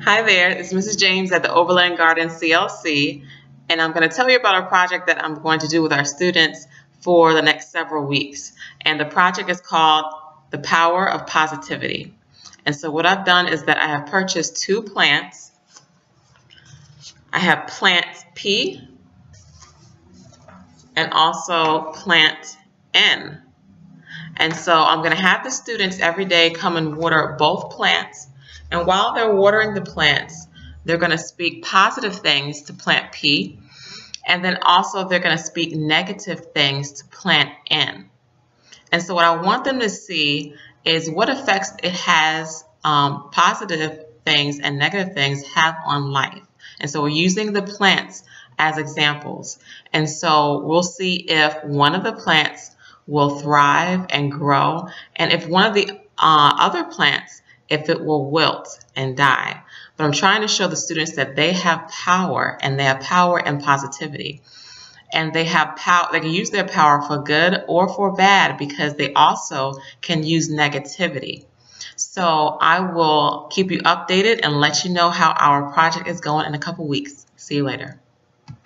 Hi there, it's Mrs. James at the Overland Garden CLC, and I'm going to tell you about a project that I'm going to do with our students for the next several weeks. And the project is called The Power of Positivity. And so what I've done is that I have purchased two plants. I have plant P and also plant N. And so I'm going to have the students every day come and water both plants. And while they're watering the plants, they're going to speak positive things to plant P. And then also they're going to speak negative things to plant N. And so what I want them to see is what effects it has, positive things and negative things have on life. And so we're using the plants as examples. And so we'll see if one of the plants will thrive and grow, and if one of the other plants, if it will wilt and die. But I'm trying to show the students that they have power, and they have power and positivity. And they have power, they can use their power for good or for bad, because they also can use negativity. So I will keep you updated and let you know how our project is going in a couple weeks. See you later.